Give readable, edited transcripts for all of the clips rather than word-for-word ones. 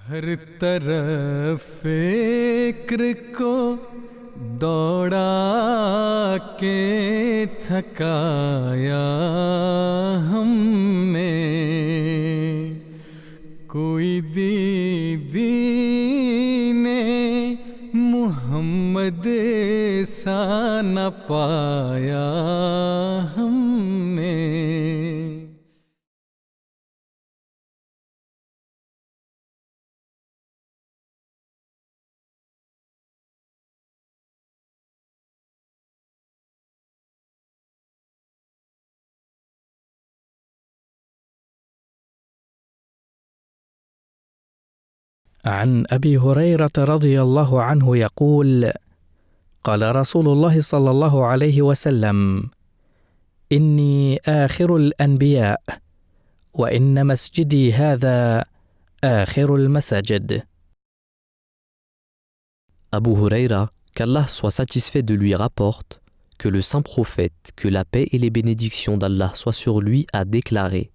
हर तरफ फिक्र को दौड़ा के थकाया हमने, कोई दीदी ने मोहम्मद सा न पाया हमने। عن أبي هريرة رضي الله عنه يقول: قال رسول الله صلى الله عليه وسلم: إني آخر الأنبياء، وإن مسجدي هذا آخر المساجد. Abu Huraira, qu'Allah soit satisfait de lui, rapporte que le saint prophète, que la paix et les bénédictions d'Allah soient sur lui, a déclaré: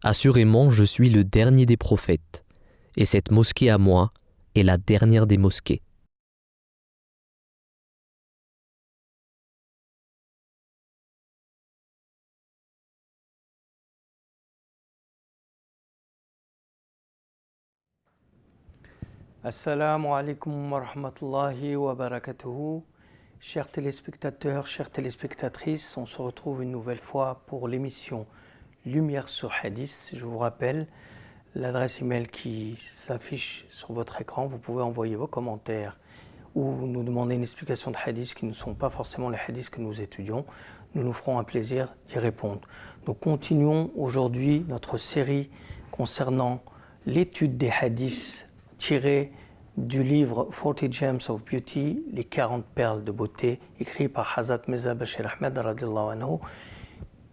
Assurément, je suis le dernier des prophètes, et cette mosquée à moi est la dernière des mosquées. Assalamu alaikum wa rahmatullahi wa barakatuhu. Chers téléspectateurs, chères téléspectatrices, on se retrouve une nouvelle fois pour l'émission Lumière sur Hadith. Je vous rappelle l'adresse email qui s'affiche sur votre écran. Vous pouvez envoyer vos commentaires ou nous demander une explication de hadiths qui ne sont pas forcément les hadiths que nous étudions. Nous nous ferons un plaisir d'y répondre. Nous continuons aujourd'hui notre série concernant l'étude des hadiths tiré du livre 40 Gems of Beauty, les 40 perles de beauté, écrit par Hazrat Mirza Bashir Ahmed radiallahu anhu,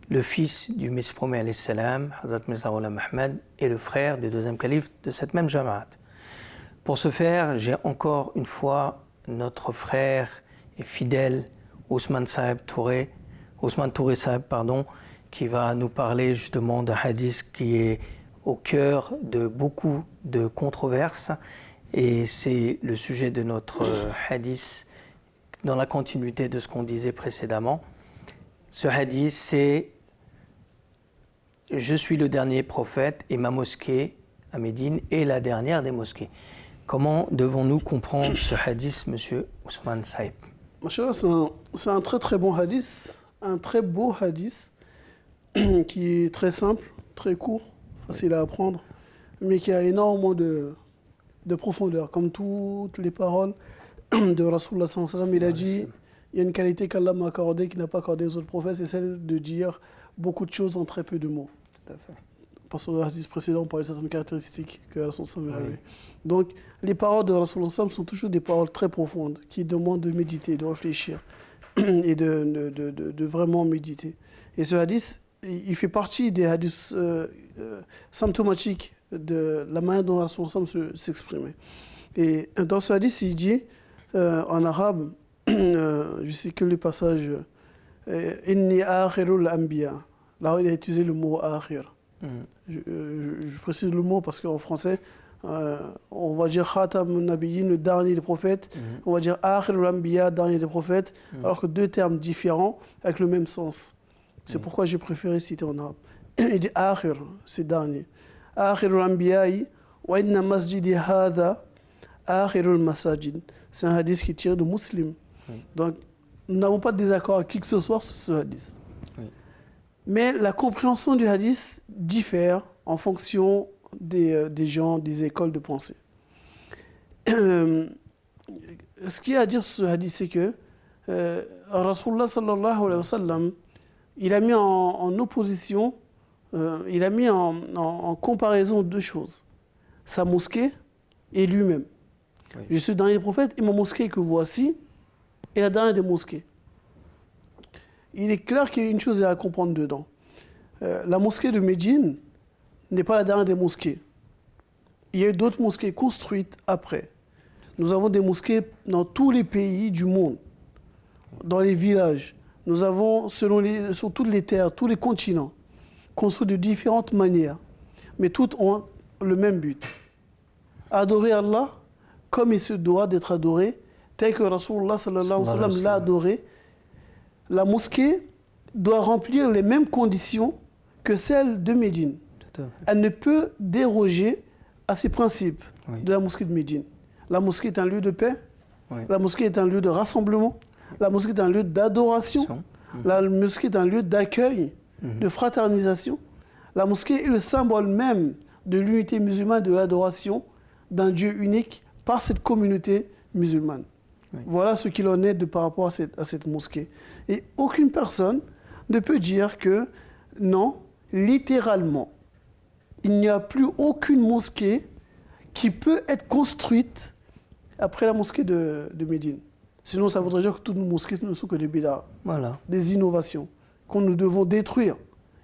le fils du Messie premier alayhi salam, Hazrat Mirza Ghulam Ahmed, et le frère du deuxième calife de cette même Jamaat. Pour ce faire, j'ai encore une fois notre frère et fidèle Ousmane Touré Saheb, qui va nous parler justement d'un hadith qui est au cœur de beaucoup de controverses, et c'est le sujet de notre hadith dans la continuité de ce qu'on disait précédemment. Ce hadith, c'est « Je suis le dernier prophète et ma mosquée à Médine est la dernière des mosquées ». Comment devons-nous comprendre ce hadith, monsieur Ousmane Saïb? C'est un très très bon hadith, un très beau hadith qui est très simple, très court, facile à apprendre, mais qui a énormément de profondeur. Comme toutes les paroles de Rasulullah sallallahu alayhi wa sallam, il a dit, il y a une qualité qu'Allah m'a accordée, qu'il n'a pas accordée aux autres prophètes, c'est celle de dire beaucoup de choses en très peu de mots. Tout à fait. Parce que dans le hadith précédent, on parlait de certaines caractéristiques que Rasulullah sallallahu alayhi wa sallam avait. Donc, les paroles de Rasulullah sallallahu alayhi wa sallam sont toujours des paroles très profondes, qui demandent de méditer, de réfléchir et de vraiment méditer. Et ce hadith, il fait partie des hadiths symptomatiques de la manière dont Rasulullah s'exprimait. Et dans ce hadith, il dit en arabe, je sais que le passage Inni akhirul anbiya. Là, il a utilisé le mot akhir. Je précise le mot parce qu'en français, on va dire Khatam Nabiyyin, le dernier des prophètes. On va dire akhirul anbiya, dernier des prophètes, alors que deux termes différents avec le même sens. C'est pourquoi j'ai préféré citer en arabe. Il dit akhir, c'est dernier. Akhirul anbiya'i wa inna masjidi hadha akhirul masajid. C'est un hadith qui est tiré de Muslim. Donc, nous n'avons pas de désaccord avec qui que ce soit sur ce hadith. Mais la compréhension du hadith diffère en fonction des gens, des écoles de pensée. Ce qu'il y a à dire sur ce hadith, c'est que Rasulullah sallallahu alayhi wa sallam, il a mis en opposition, il a mis en comparaison deux choses. Sa mosquée et lui-même. Je suis le dernier prophète et ma mosquée que voici est la dernière des mosquées. Il est clair qu'il y a une chose à comprendre dedans. La mosquée de Médine n'est pas la dernière des mosquées. Il y a eu d'autres mosquées construites après. Nous avons des mosquées dans tous les pays du monde, dans les villages. Nous avons, sur toutes les terres, tous les continents, construits de différentes manières. Mais toutes ont le même but. Adorer Allah comme il se doit d'être adoré, tel que Rasulullah sallallahu alayhi wa sallam l'a adoré. La mosquée doit remplir les mêmes conditions que celle de Médine. Tout à fait. Elle ne peut déroger à ces principes Oui. de la mosquée de Médine. La mosquée est un lieu de paix, Oui. la mosquée est un lieu de rassemblement, la mosquée est un lieu d'adoration, la mosquée est un lieu d'accueil, de fraternisation. La mosquée est le symbole même de l'unité musulmane, de l'adoration d'un Dieu unique par cette communauté musulmane. Oui. Voilà ce qu'il en est par rapport à cette mosquée. Et aucune personne ne peut dire que non, littéralement, il n'y a plus aucune mosquée qui peut être construite après la mosquée de Médine. Sinon, ça voudrait dire que toutes nos mosquées ne sont que des bid'ah, Voilà. des innovations qu'on nous devons détruire.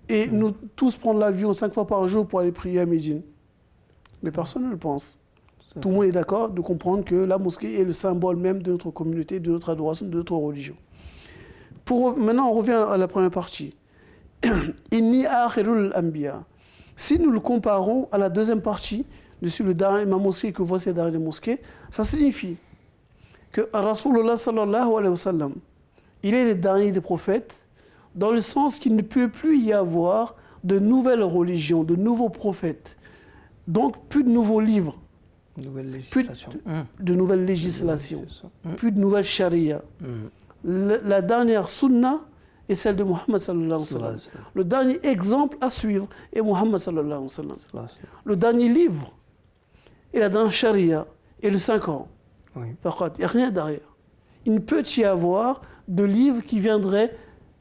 Et nous tous prendre l'avion 5 fois par jour pour aller prier à Médine. Mais personne ne le pense. Tout le monde est d'accord de comprendre que la mosquée est le symbole même de notre communauté, de notre adoration, de notre religion. Maintenant, on revient à la première partie. Inni akhirul anbiya. Si nous le comparons à la deuxième partie, je suis le dernier, ma mosquée que voici la dernière mosquée, ça signifie que Rasulullah sallallahu alayhi wa sallam, il est le dernier des prophètes, dans le sens qu'il ne peut plus y avoir de nouvelles religions, de nouveaux prophètes. Donc, plus de nouveaux livres, Nouvelle plus législation. de nouvelles législations, Hum. plus de nouvelles charia. La dernière sunna est celle de Muhammad sallallahu alayhi wa sallam. Le dernier exemple à suivre est Muhammad sallallahu alayhi wa sallam. Le dernier livre est la dernière charia et le 5 ans. Oui. Faqat, il n'y a rien derrière. Il ne peut y avoir de livre qui viendrait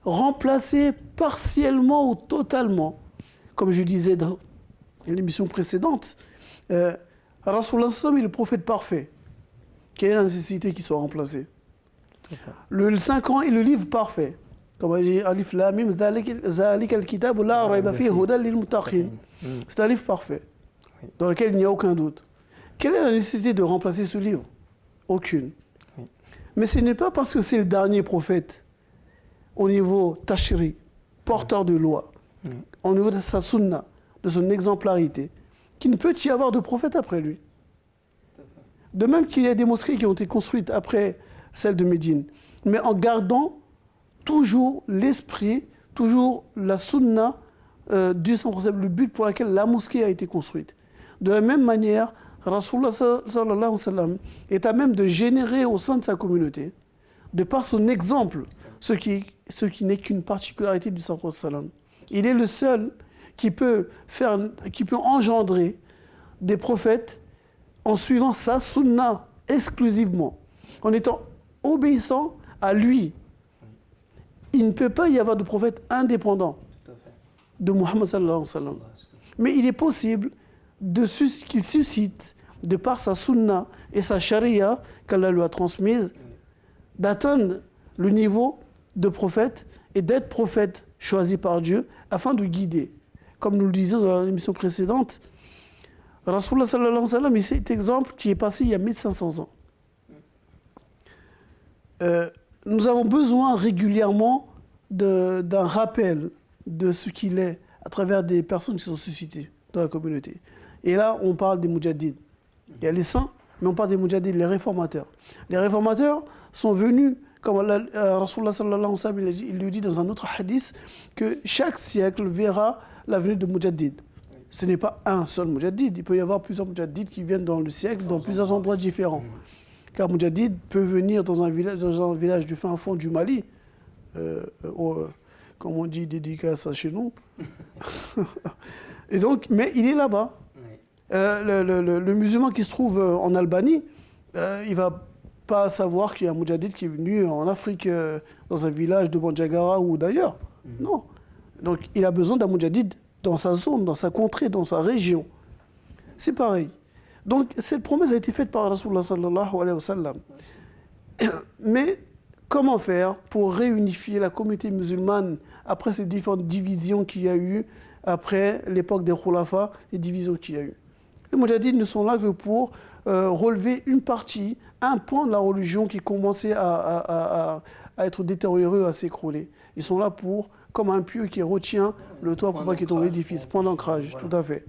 remplacer partiellement ou totalement, comme je disais dans l'émission précédente, Rasulullah sallam est le prophète parfait. Quelle est la nécessité qu'il soit remplacé? Le 5 ans est le livre parfait. Comme il dit Alif Lam Mim, Zalika al-kitab la rayba fihi hudan lil muttaqin. C'est un livre parfait, dans lequel il n'y a aucun doute. Quelle est la nécessité de remplacer ce livre? Aucune. Mais ce n'est pas parce que c'est le dernier prophète au niveau tashri, porteur de loi, au niveau de sa sunna, de son exemplarité, qu'il ne peut y avoir de prophète après lui. De même qu'il y a des mosquées qui ont été construites après celle de Médine, mais en gardant toujours l'esprit, toujours la sunna du sans prophète, le but pour lequel la mosquée a été construite. De la même manière, Rasulullah sallallahu alayhi wa sallam est à même de générer au sein de sa communauté, de par son exemple, ce qui n'est qu'une particularité du sans prophète. Il est le seul qui peut engendrer des prophètes en suivant sa sunna exclusivement, en étant obéissant à lui. Il ne peut pas y avoir de prophète indépendant de Muhammad sallallahu alayhi wa sallam. Mais il est possible qu'il suscite, de par sa sunna et sa charia qu'Allah lui a transmise, d'atteindre le niveau de prophète et d'être prophète choisi par Dieu afin de guider. Comme nous le disions dans l'émission précédente, Rasulullah sallallahu alayhi wa sallam est cet exemple qui est passé il y a 1500 ans. Nous avons besoin régulièrement d'un rappel de ce qu'il est à travers des personnes qui sont suscitées dans la communauté. Et là, on parle des mujaddid. Il y a les saints, mais on parle des mujaddid, les réformateurs. Les réformateurs sont venus, comme Rasulullah sallallahu alayhi wa sallam, il lui dit dans un autre hadith, que chaque siècle verra la venue de mujaddid. Ce n'est pas un seul mujaddid, il peut y avoir plusieurs mujaddid qui viennent dans le siècle, dans plusieurs endroits différents. Car mujaddid peut venir dans un village du fin fond du Mali, comme on dit, dédicace chez nous. Et donc, mais il est là-bas. Le musulman qui se trouve en Albanie, il ne va pas savoir qu'il y a un mujaddid qui est venu en Afrique, dans un village de Bandiagara ou d'ailleurs. Non. Donc, il a besoin d'un mujaddid dans sa zone, dans sa contrée, dans sa région. C'est pareil. Donc, cette promesse a été faite par Rasulullah sallallahu alayhi wa sallam. Mais comment faire pour réunifier la communauté musulmane après ces différentes divisions qu'il y a eu, après l'époque des Khulafa, les divisions qu'il y a eu? Les Moudjahidines ne sont là que pour relever une partie, un point de la religion qui commençait à être détérioré, à s'écrouler. Ils sont là pour, comme un pieu qui retient le toit pour pas qu'il tombe l'édifice, point d'ancrage, tout à fait.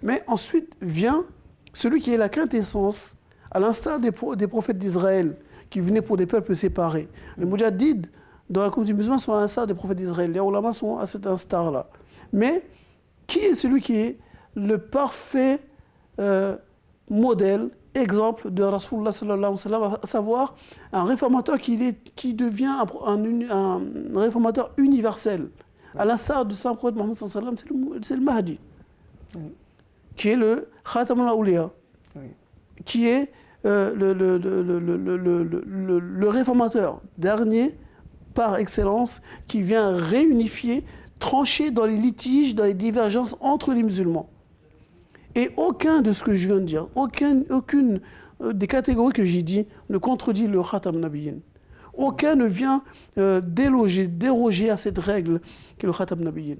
Mais ensuite vient celui qui est la quintessence, à l'instar des prophètes d'Israël, qui venaient pour des peuples séparés. Les Moudjahid, dans la communauté musulmane, sont à l'instar des prophètes d'Israël. Les ulama sont à cet instar-là. Mais qui est celui qui est le parfait modèle, exemple de Rasulullah sallallahu alayhi wa sallam, à savoir un réformateur qui devient un réformateur universel. À l'instar du saint prophète Mohammed sallallahu alayhi wa sallam, c'est le Mahdi, qui est le Khatam al-Awliya, qui est le réformateur dernier par excellence, qui vient réunifier, trancher dans les litiges, dans les divergences entre les musulmans. Et aucun de ce que je viens de dire, aucune des catégories que j'ai dit ne contredit le Khatam Nabiyyin. Aucun ne vient déroger à cette règle qui est le Khatam Nabiyyin.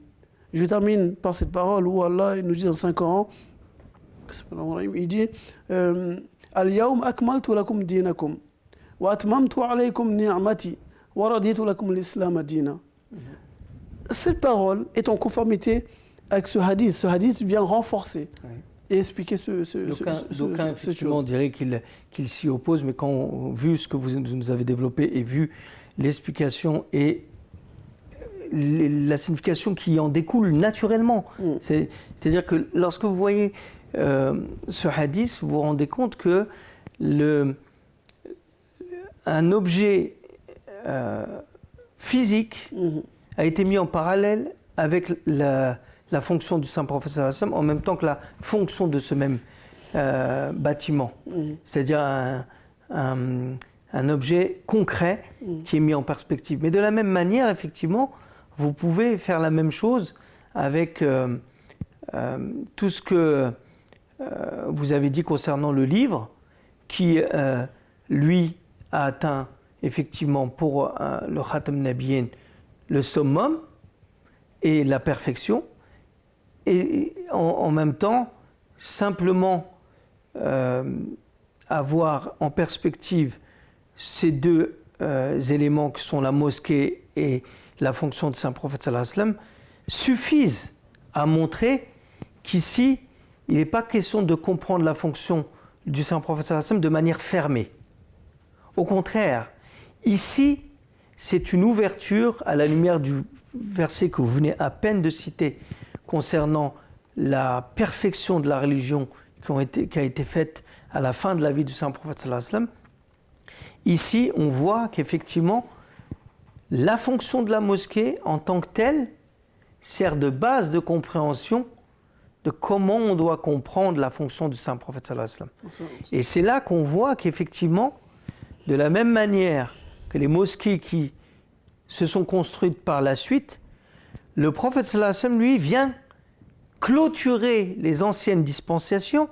Je termine par cette parole où Allah nous dit dans 5 Coran, il dit Al-yawm akmaltu lakum dinakum wa atmamtu alaykum ni'mati wa raditu lakum l'islam dina. Cette parole est en conformité avec ce hadith. Ce hadith vient renforcer et expliquer D'aucuns effectivement diraient qu'il s'y oppose, mais quand vu ce que vous nous avez développé et vu l'explication et la signification qui en découle naturellement, c'est-à-dire que lorsque vous voyez ce hadith, vous vous rendez compte que un objet physique a été mis en parallèle avec la fonction du saint prophète sallallahu alayhi wa sallam, en même temps que la fonction de ce même bâtiment. C'est-à-dire un objet concret qui est mis en perspective. Mais de la même manière, effectivement, vous pouvez faire la même chose avec tout ce que vous avez dit concernant le livre, qui, lui, a atteint effectivement pour le Khatam Nabiyyin le summum et la perfection, et en même temps, simplement avoir en perspective ces deux éléments que sont la mosquée et la fonction de saint prophète sallallahu alayhi wa sallam suffisent à montrer qu'ici, il n'est pas question de comprendre la fonction du saint prophète sallallahu alayhi wa sallam de manière fermée. Au contraire, ici, c'est une ouverture à la lumière du verset que vous venez à peine de citer concernant la perfection de la religion qui a été faite à la fin de la vie du saint prophète sallallahu alayhi wa sallam. Ici, on voit qu'effectivement, la fonction de la mosquée en tant que telle sert de base de compréhension de comment on doit comprendre la fonction du saint prophète sallallahu alayhi wa sallam. Et c'est là qu'on voit qu'effectivement, de la même manière que les mosquées qui se sont construites par la suite, le prophète sallallahu alayhi wa sallam, lui, vient clôturer les anciennes dispensations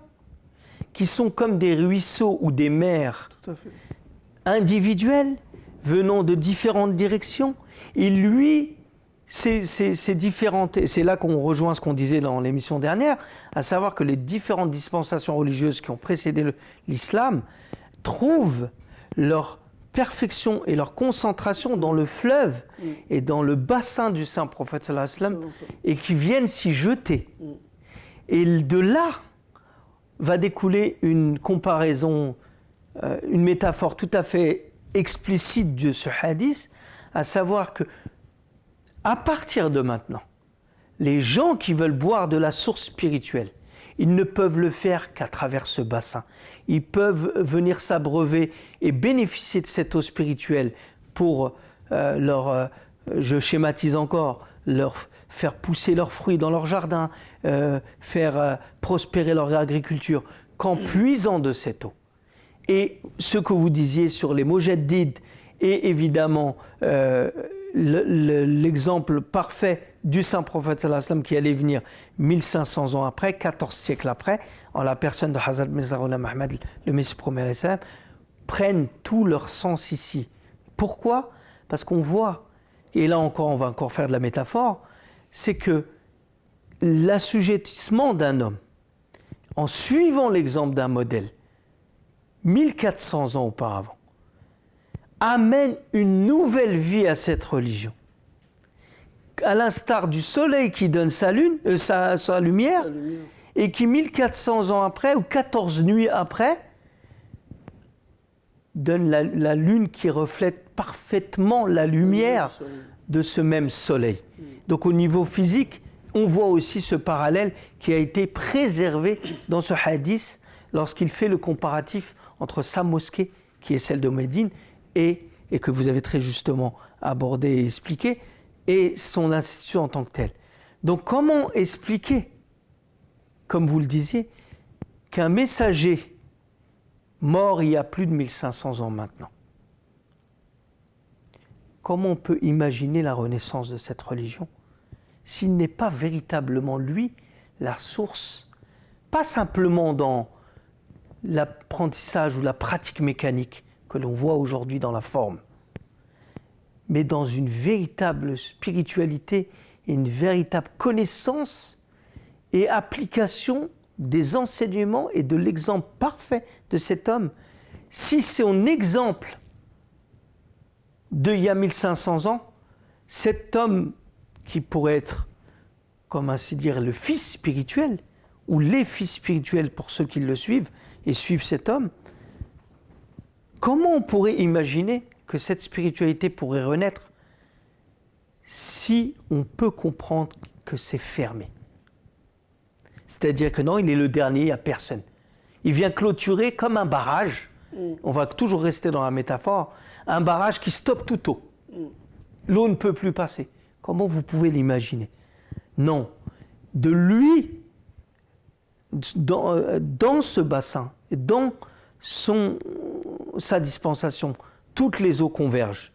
qui sont comme des ruisseaux ou des mers individuelles venant de différentes directions. Et lui, c'est différentes, et c'est là qu'on rejoint ce qu'on disait dans l'émission dernière, à savoir que les différentes dispensations religieuses qui ont précédé l'islam trouvent leur perfection et leur concentration dans le fleuve et dans le bassin du saint prophète sallallahu alayhi wa sallam, et qui viennent s'y jeter. Et de là va découler une comparaison, une métaphore tout à fait explicite de ce hadith, à savoir que à partir de maintenant, les gens qui veulent boire de la source spirituelle, ils ne peuvent le faire qu'à travers ce bassin. Ils peuvent venir s'abreuver et bénéficier de cette eau spirituelle pour je schématise encore, leur faire pousser leurs fruits dans leur jardin, faire prospérer leur agriculture, qu'en puisant de cette eau. Et ce que vous disiez sur les Mojaddid et évidemment l'exemple parfait du saint prophète sallallahu alayhi wa sallam qui allait venir 1500 ans après, 14 siècles après, en la personne de Hazrat Mirza Ghulam Ahmad, le Messie promis alayhi salam, prennent tout leur sens ici. Pourquoi ? Parce qu'on voit, et là encore on va encore faire de la métaphore, c'est que l'assujettissement d'un homme, en suivant l'exemple d'un modèle, 1400 ans auparavant, amène une nouvelle vie à cette religion. À l'instar du soleil qui donne sa lumière, et qui 1400 ans après, ou 14 nuits après, donne la lune qui reflète parfaitement la lumière de ce même soleil. Donc au niveau physique, on voit aussi ce parallèle qui a été préservé dans ce hadith lorsqu'il fait le comparatif entre sa mosquée, qui est celle de Médine, et que vous avez très justement abordé et expliqué, et son institution en tant que telle. Donc comment expliquer, comme vous le disiez, qu'un messager mort il y a plus de 1500 ans maintenant, comment on peut imaginer la renaissance de cette religion s'il n'est pas véritablement, lui, la source, pas simplement dans l'apprentissage ou la pratique mécanique que l'on voit aujourd'hui dans la forme, mais dans une véritable spiritualité et une véritable connaissance et application des enseignements et de l'exemple parfait de cet homme. Si son exemple d'il y a 1500 ans, cet homme qui pourrait être, comme ainsi dire, le fils spirituel, ou les fils spirituels pour ceux qui le suivent et suivent cet homme, comment on pourrait imaginer que cette spiritualité pourrait renaître si on peut comprendre que c'est fermé? C'est-à-dire que non, il est le dernier, il n'y a personne. Il vient clôturer comme un barrage, on va toujours rester dans la métaphore, un barrage qui stoppe toute eau. L'eau ne peut plus passer. Comment vous pouvez l'imaginer? Non. De lui, dans ce bassin, dans sa dispensation, toutes les eaux convergent.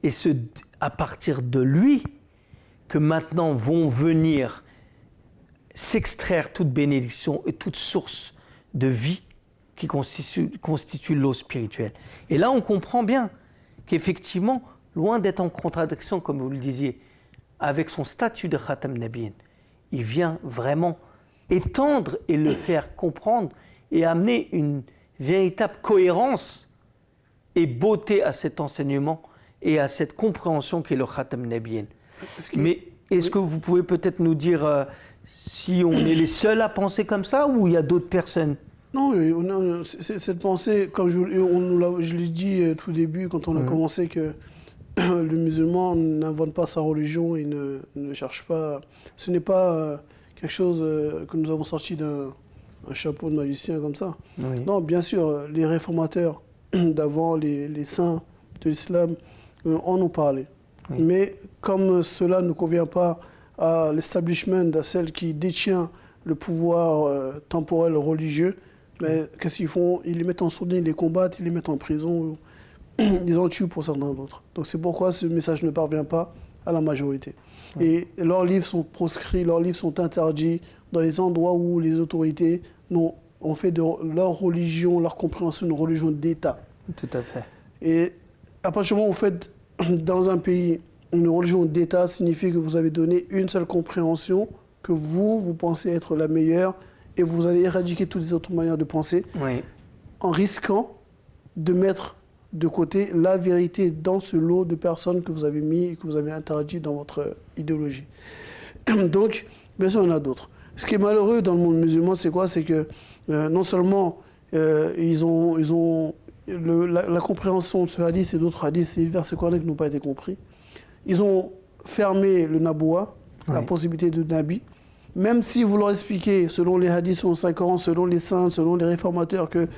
Et c'est à partir de lui que maintenant vont venir s'extraire toute bénédiction et toute source de vie qui constitue l'eau spirituelle. Et là, on comprend bien qu'effectivement, loin d'être en contradiction, comme vous le disiez, avec son statut de Khatam Nabiyyin, il vient vraiment étendre et le faire comprendre et amener une véritable cohérence et beauté à cet enseignement et à cette compréhension qu'est le Khatam Nabiyyin. Mais est-ce que vous pouvez peut-être nous dire si on est les seuls à penser comme ça ou il y a d'autres personnes? Non, cette pensée, comme je l'ai dit tout début quand on a commencé, que le musulman n'invente pas sa religion et ne cherche pas. Ce n'est pas quelque chose que nous avons sorti d'un chapeau de magicien comme ça. Oui. Non, bien sûr, les réformateurs d'avant, les saints de l'islam, en ont parlé. Oui. Mais comme cela ne convient pas à l'establishment, à celle qui détient le pouvoir temporel religieux, mais qu'est-ce qu'ils font? Ils les mettent en sourdine, ils les combattent, ils les mettent en prison, ils en tuent pour certains d'autres. Donc c'est pourquoi ce message ne parvient pas à la majorité. Et leurs livres sont proscrits, leurs livres sont interdits dans les endroits où les autorités ont fait de leur religion, leur compréhension, une religion d'État. Tout à fait. Et à partir du moment où vous faites dans un pays une religion d'État, signifie que vous avez donné une seule compréhension, que vous pensez être la meilleure, et vous allez éradiquer toutes les autres manières de penser, en risquant de mettre de côté la vérité dans ce lot de personnes que vous avez mis et que vous avez interdit dans votre idéologie. Donc, bien sûr, il y en a d'autres. Ce qui est malheureux dans le monde musulman, c'est quoi? C'est que non seulement ils ont la compréhension de ce hadith et d'autres hadiths, ces versets coraniques n'ont pas été compris. Ils ont fermé le naboua, la possibilité de nabi. Même si vous leur expliquez, selon les hadiths, selon le Saint-Coran, selon les saints, selon les réformateurs, que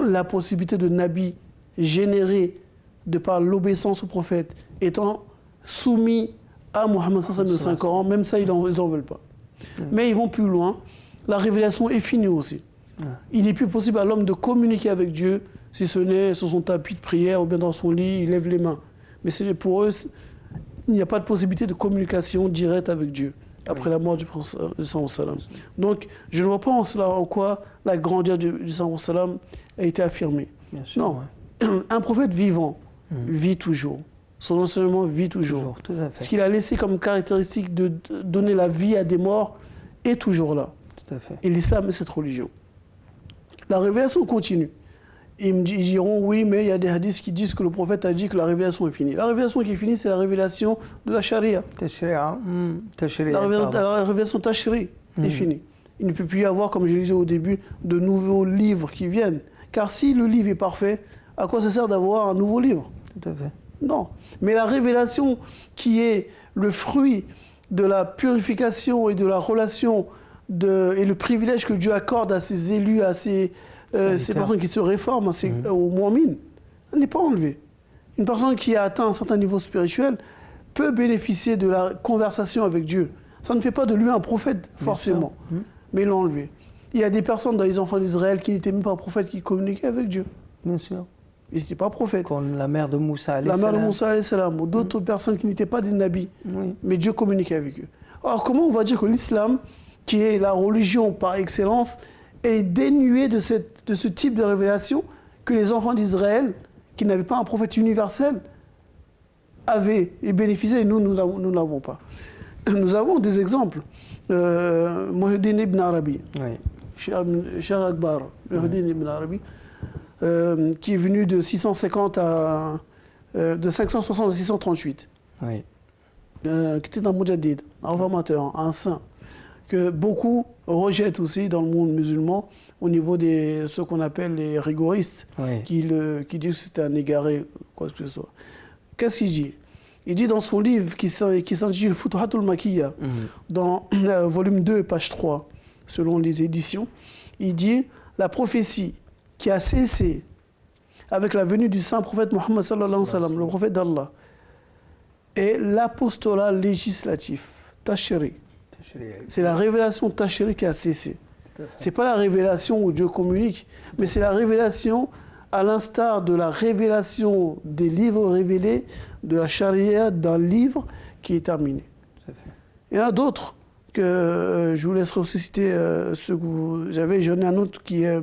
la possibilité de nabi générée de par l'obéissance au prophète étant soumis à Mohammed sallallahu alayhi wa sallam, le Saint-Coran, même ça, ils n'en veulent pas. Mais ils vont plus loin. La révélation est finie aussi. Il n'est plus possible à l'homme de communiquer avec Dieu, si ce n'est sur son tapis de prière ou bien dans son lit, il lève les mains. Mais pour eux, il n'y a pas de possibilité de communication directe avec Dieu après la mort du prophète sallam. Donc, je ne vois pas en cela en quoi la grandeur du sallam a été affirmée. Bien sûr, non, un prophète vivant vit toujours. Son enseignement vit toujours. Tout à fait. Ce qu'il a laissé comme caractéristique de donner la vie à des morts est toujours là. Tout à fait. Et l'islam est cette religion. La révélation continue. Ils diront oui, mais il y a des hadiths qui disent que le prophète a dit que la révélation est finie. La révélation qui est finie, c'est la révélation de la charia. La révélation tashri est finie. il ne peut plus y avoir, comme je le disais au début, de nouveaux livres qui viennent. Car si le livre est parfait, à quoi ça sert d'avoir un nouveau livre? Tout à fait. Non. Mais la révélation qui est le fruit de la purification et de la relation et le privilège que Dieu accorde à ses élus, à ces personnes qui se réforment, aux mu'mines, elle n'est pas enlevée. Une personne qui a atteint un certain niveau spirituel peut bénéficier de la conversation avec Dieu. Ça ne fait pas de lui un prophète, forcément, mais il l'a enlevé. Il y a des personnes dans les enfants d'Israël qui n'étaient même pas prophètes, qui communiquaient avec Dieu. Bien sûr. Ils n'étaient pas prophètes. Comme la mère de Moussa, La mère de Moussa, alayhi salam, ou d'autres personnes qui n'étaient pas des nabis, mais Dieu communiquait avec eux. Alors comment on va dire que l'islam, qui est la religion par excellence, est dénué de ce type de révélation que les enfants d'Israël, qui n'avaient pas un prophète universel, avaient et bénéficiaient, et nous n'avons pas. Nous avons des exemples. Muhyiddin ibn Arabi, Cheikh Akbar, Muhyiddin ibn Arabi, qui est venu de 650 de 560 à 638, qui était un mujaddid, un réformateur, un saint, que beaucoup rejettent aussi dans le monde musulman au niveau de ceux qu'on appelle les rigoristes, qui disent que c'était un égaré, quoi que ce soit. Qu'est-ce qu'il dit? Il dit dans son livre qui s'intitule Futuhatul Makiyya, dans volume 2, page 3, selon les éditions, il dit la prophétie qui a cessé avec la venue du saint prophète Mohammed sallallahu alayhi wa sallam, le prophète d'Allah, et l'apostolat législatif, Tashri. C'est la révélation Tashri qui a cessé. C'est pas la révélation où Dieu communique, mais c'est la révélation à l'instar de la révélation des livres révélés, de la charia d'un livre qui est terminé. Il y en a d'autres que je vous laisserai aussi citer ceux que vous avez. J'en ai un autre qui est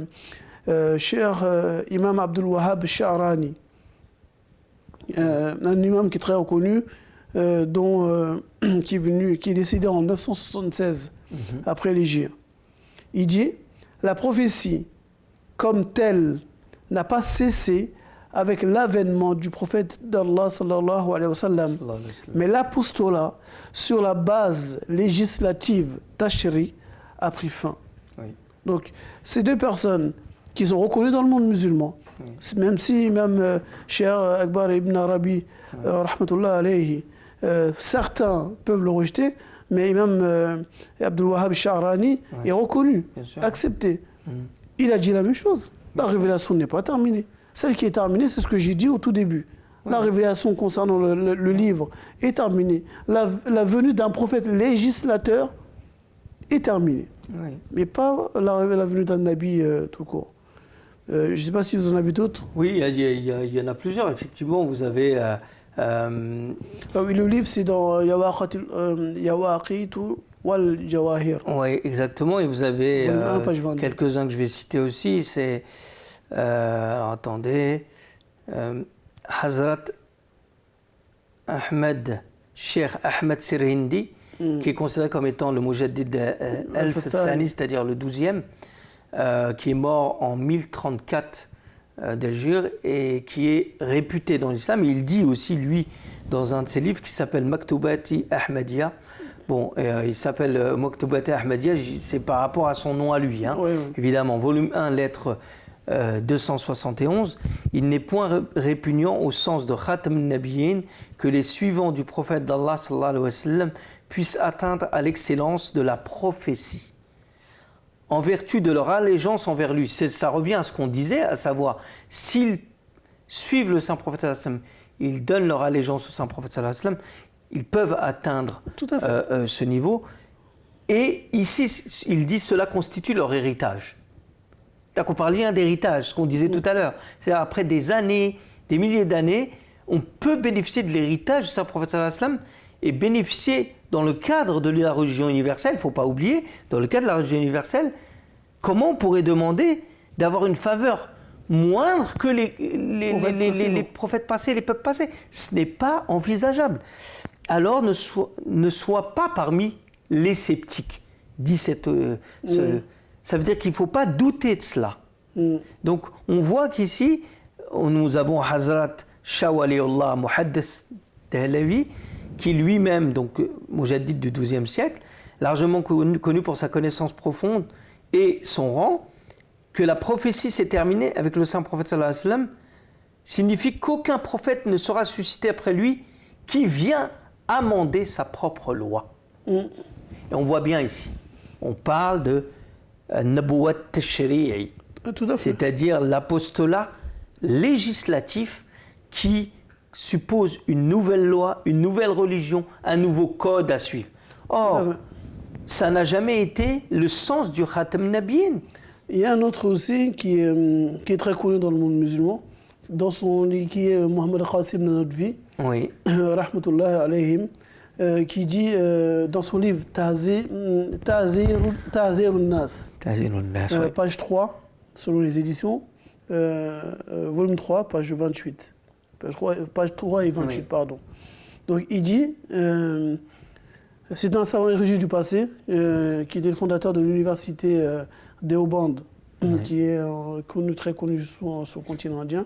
cher Imam Abdul Wahhab Sha'rani, un imam qui est très reconnu, qui est décédé en 976 après l'Hégire. Il dit la prophétie comme telle n'a pas cessé avec l'avènement du prophète d'Allah sallallahu alayhi wa sallam, mais l'apostolat sur la base législative Tashri a pris fin. Donc ces deux personnes qui sont reconnues dans le monde musulman, même si même Cheikh Akbar ibn Arabi rahmatullah alayhi, certains peuvent le rejeter, mais Imam Abdul Wahhab Sha'rani est reconnu, accepté. Il a dit la même chose. La révélation n'est pas terminée. Celle qui est terminée, c'est ce que j'ai dit au tout début. La révélation concernant le livre est terminée. La venue d'un prophète législateur est terminée. Mais pas la venue d'un nabi tout court. Je ne sais pas si vous en avez d'autres. Oui, il y en a plusieurs. Effectivement, vous avez... oui, le livre, c'est dans Yawaqitu wal Jawahir. Oui, exactement. Et vous avez quelques-uns que je vais citer aussi. C'est... alors attendez... Hazrat Ahmed, Cheikh Ahmed Sirhindi, qui est considéré comme étant le Mujaddid al-Thani, c'est-à-dire le 12e, qui est mort en 1034 d'Alger et qui est réputé dans l'islam. Il dit aussi, lui, dans un de ses livres qui s'appelle Maktubati Ahmadiyya. Bon, il s'appelle Maktubati Ahmadiyya, c'est par rapport à son nom à lui, hein, évidemment. Volume 1, lettre 271, il n'est point répugnant au sens de Khatam al-Nabiyyin que les suivants du prophète d'Allah sallallahu alayhi wa sallam puissent atteindre à l'excellence de la prophétie en vertu de leur allégeance envers lui. Ça revient à ce qu'on disait, à savoir, s'ils suivent le saint prophète sallallahu alayhi wa sallam, ils donnent leur allégeance au saint prophète sallallahu alayhi wa sallam, ils peuvent atteindre ce niveau. Et ici, il dit cela constitue leur héritage. Donc on parle bien d'héritage, ce qu'on disait tout à l'heure. C'est-à-dire après des années, des milliers d'années, on peut bénéficier de l'héritage du saint prophète sallallahu alayhi wa sallam et bénéficier dans le cadre de la religion universelle, il ne faut pas oublier, dans le cadre de la religion universelle, comment on pourrait demander d'avoir une faveur moindre que les prophètes passés, les peuples passés? Ce n'est pas envisageable. Alors ne sois pas parmi les sceptiques, dit ça veut dire qu'il ne faut pas douter de cela. Donc, on voit qu'ici, nous avons Hazrat Shah Waliullah Muhaddis Dehlavi, qui lui-même, donc Mujaddid du XIIe siècle, largement connu pour sa connaissance profonde et son rang, que la prophétie s'est terminée avec le saint prophète sallallahu alayhi wa sallam, signifie qu'aucun prophète ne sera suscité après lui qui vient amender sa propre loi. Et on voit bien ici, on parle de Nabuwat Tashri'i, c'est-à-dire l'apostolat législatif qui suppose une nouvelle loi, une nouvelle religion, un nouveau code à suivre. Or, ça n'a jamais été le sens du Khatam Nabiyyin. Il y a un autre aussi qui est très connu dans le monde musulman, dans son livre qui est Mohammed Qasim de notre vie, Oui. rahmatullah alayhim, qui dit dans son livre Ta'zir al-Nas, page 3, selon les éditions, volume 3, page 28. Page 3 et 28, oui. Pardon. Donc il dit, c'est un savant érudit du passé, qui était le fondateur de l'université Deoband, oui. Qui est très connu sur le continent indien,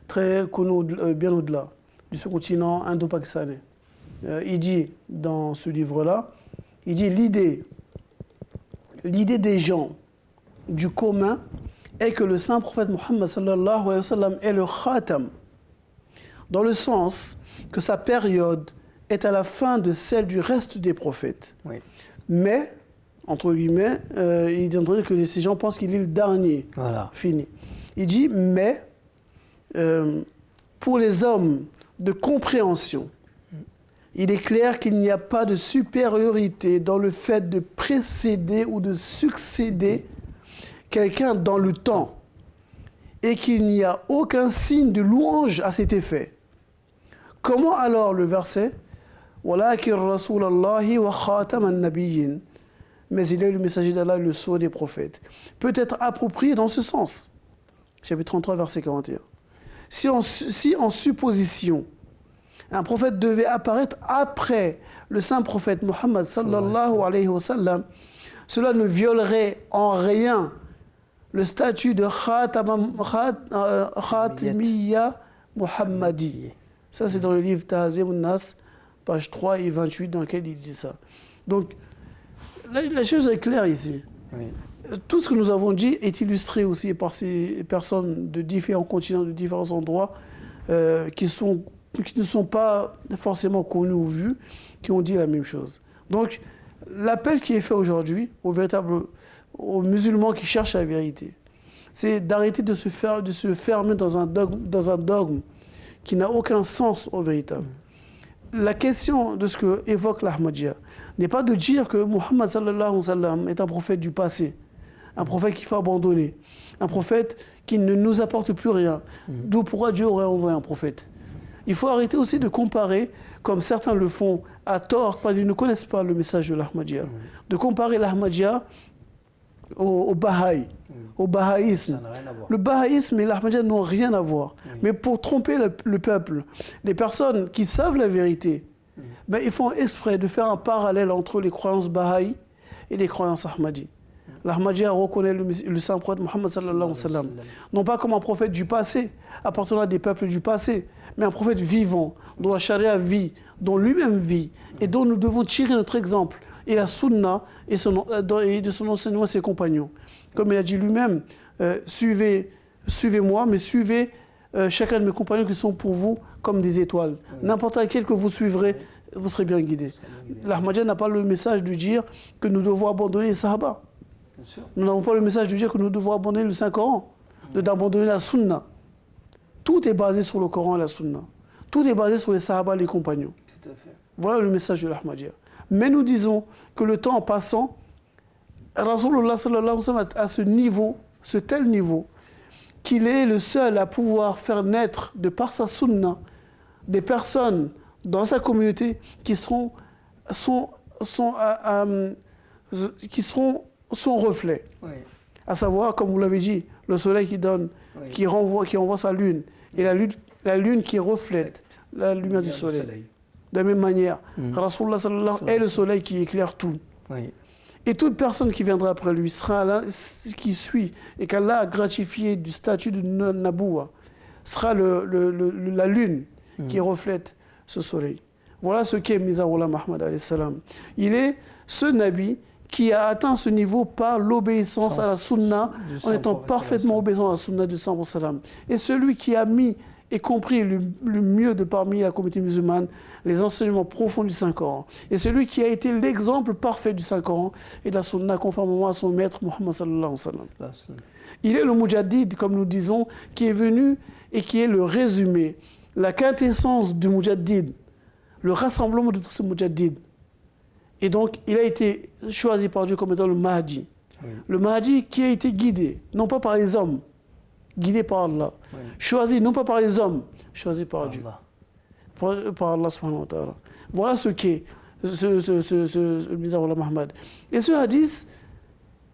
très connu bien au-delà du sous-continent indo-pakistanais. Il dit dans ce livre-là, il dit l'idée des gens du commun est que le saint prophète Mohammed sallallahu alayhi wa sallam est le khatam, dans le sens que sa période est à la fin de celle du reste des prophètes. Oui. Mais, entre guillemets, il dit que ces gens pensent qu'il est le dernier. Voilà. Fini. Il dit, mais, pour les hommes de compréhension, il est clair qu'il n'y a pas de supériorité dans le fait de précéder ou de succéder quelqu'un dans le temps et qu'il n'y a aucun signe de louange à cet effet. Comment alors le verset « Walakin Rasulallahi wa khatam an-nabiyyin » mais il est le messager d'Allah, le sceau des prophètes, peut être approprié dans ce sens. Chapitre 33, verset 41. Si en supposition, un prophète devait apparaître après le saint prophète Mohammed sallallahu alayhi wa sallam, cela ne violerait en rien le statut de Khatimiyya Muhammadi. Ça, c'est dans le livre Ta'zim al-Nas, page 3 et 28, dans lequel il dit ça. Donc, la chose est claire ici. Oui. Tout ce que nous avons dit est illustré aussi par ces personnes de différents continents, de différents endroits, qui ne sont pas forcément connus ou vus, qui ont dit la même chose. Donc, l'appel qui est fait aujourd'hui aux musulmans qui cherchent la vérité, c'est d'arrêter de se fermer dans un dogme qui n'a aucun sens au véritable. La question de ce que évoque l'Ahmadiyya n'est pas de dire que Muhammad sallallahu alayhi wa sallam est un prophète du passé, un prophète qu'il faut abandonner, un prophète qui ne nous apporte plus rien. D'où pourquoi Dieu aurait envoyé un prophète? Il faut arrêter aussi de comparer, comme certains le font à tort, parce qu'ils ne connaissent pas le message de l'Ahmadiyya, de comparer l'Ahmadiyya au Baha'i, au bahaïsme. Le bahaïsme et l'Ahmadiyya n'ont rien à voir. Mais pour tromper le peuple, les personnes qui savent la vérité, ben, ils font exprès de faire un parallèle entre les croyances bahaï et les croyances ahmadi. L'Ahmadiyya reconnaît le saint prophète Mohammed sallallahu alayhi wa sallam, non pas comme un prophète du passé, appartenant à des peuples du passé, mais un prophète vivant, dont la charia vit, dont lui-même vit, et dont nous devons tirer notre exemple, et la sunna, et de son enseignement et ses compagnons. Comme il a dit lui-même, suivez-moi, mais suivez chacun de mes compagnons qui sont pour vous comme des étoiles. N'importe lequel que vous suivrez, vous serez bien guidés. L'Ahmadiyya n'a pas le message de dire que nous devons abandonner les Sahaba. Nous n'avons pas le message de dire que nous devons abandonner le Saint-Coran, d'abandonner la Sunna. Tout est basé sur le Coran et la Sunna. Tout est basé sur les Sahaba et les compagnons. Tout à fait. Voilà le message de l'Ahmadiyya. Mais nous disons que le temps en passant, Rasulullah sallallahu alayhi wa sallam à ce niveau, ce tel niveau, qu'il est le seul à pouvoir faire naître, de par sa Sunna, des personnes dans sa communauté qui seront son reflet. Oui. À savoir, comme vous l'avez dit, le soleil qui donne, oui, qui envoie sa lune, et la lune qui reflète la lumière du soleil. De la même manière, Rasulullah sallallahu alayhi wa sallam est le soleil qui éclaire tout. Oui. Et toute personne qui viendra après lui sera là, qui suit, et qu'Allah a gratifié du statut de Naboua, sera la lune qui reflète ce soleil. Voilà ce qu'est Mizarullah Muhammad alayhi salam. Il est ce Nabi qui a atteint ce niveau par l'obéissance à la sunna, en étant parfaitement obéissant à la sunna du sang salam. Et celui qui a mis et compris le mieux de parmi la communauté musulmane, les enseignements profonds du Saint-Coran. Et celui qui a été l'exemple parfait du Saint-Coran et de la sunna conformément à son maître Muhammad sallallahu alayhi wa sallam. Il est le mujaddid, comme nous disons, qui est venu et qui est le résumé, la quintessence du mujaddid, le rassemblement de tous ces mujaddid. Et donc, il a été choisi par Dieu comme étant le Mahdi. Oui. Le Mahdi qui a été guidé, non pas par les hommes, guidé par Allah. Oui. Choisi non pas par les hommes, choisi par Dieu. Par Allah subhanahu wa ta'ala. Voilà ce qu'est ce Mizarullah Muhammad. Et ce hadith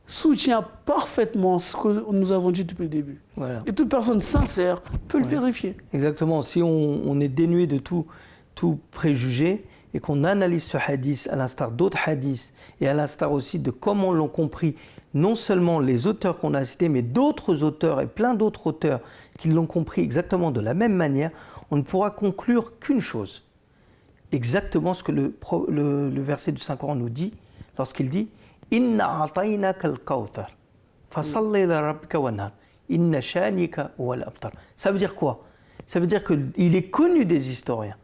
soutient parfaitement ce que nous avons dit depuis le début. Voilà. Et toute personne sincère peut le vérifier. Exactement. Si on est dénué de tout préjugé et qu'on analyse ce hadith à l'instar d'autres hadiths et à l'instar aussi de comment l'ont compris non seulement les auteurs qu'on a cités, mais d'autres auteurs et plein d'autres auteurs qui l'ont compris exactement de la même manière, on ne pourra conclure qu'une chose. Exactement ce que le verset du Saint-Coran nous dit lorsqu'il dit « Inna a'taynaka al-kawthar, fasalli li rabbika wanhar, inna shanika huwa al-abtar » Ça veut dire quoi? Ça veut dire qu'il est connu des historiens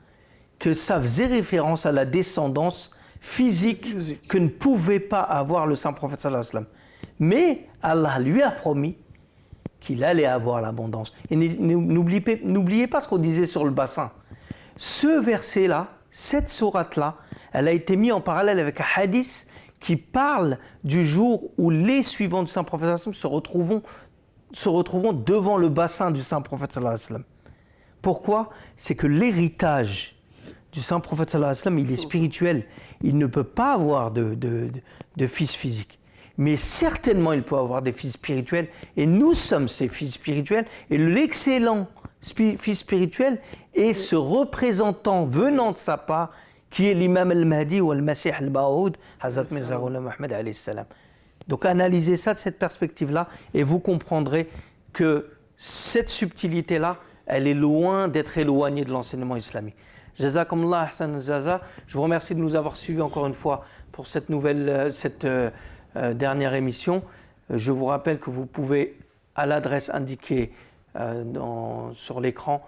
que ça faisait référence à la descendance physique que ne pouvait pas avoir le saint prophète sallallahu alayhi wa sallam. Mais Allah lui a promis qu'il allait avoir l'abondance. Et n'oubliez pas ce qu'on disait sur le bassin. Ce verset-là, cette sourate-là, elle a été mise en parallèle avec un hadith qui parle du jour où les suivants du saint prophète sallallahu alayhi wa sallam se retrouveront devant le bassin du saint prophète sallallahu alayhi wa sallam. Pourquoi? C'est que l'héritage du saint prophète sallallahu alayhi wa sallam, il est spirituel. Il ne peut pas avoir de fils physique. Mais certainement, il peut avoir des fils spirituels. Et nous sommes ces fils spirituels. Et l'excellent fils spirituel est ce représentant venant de sa part, qui est l'imam al-Mahdi ou al-Masih al-Maoud, Hazrat Mizarullah Muhammad alayhi salam. Donc analysez ça de cette perspective-là et vous comprendrez que cette subtilité-là, elle est loin d'être éloignée de l'enseignement islamique. Jazakumullah ahsan jaza. Je vous remercie de nous avoir suivis encore une fois pour cette dernière émission. Je vous rappelle que vous pouvez, à l'adresse indiquée sur l'écran,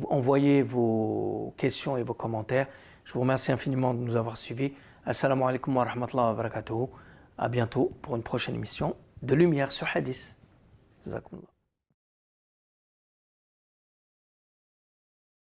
envoyer vos questions et vos commentaires. Je vous remercie infiniment de nous avoir suivis. Assalamu alaikum wa rahmatullahi wa barakatuhu. À bientôt pour une prochaine émission de Lumière sur Hadith. Jazakumullah.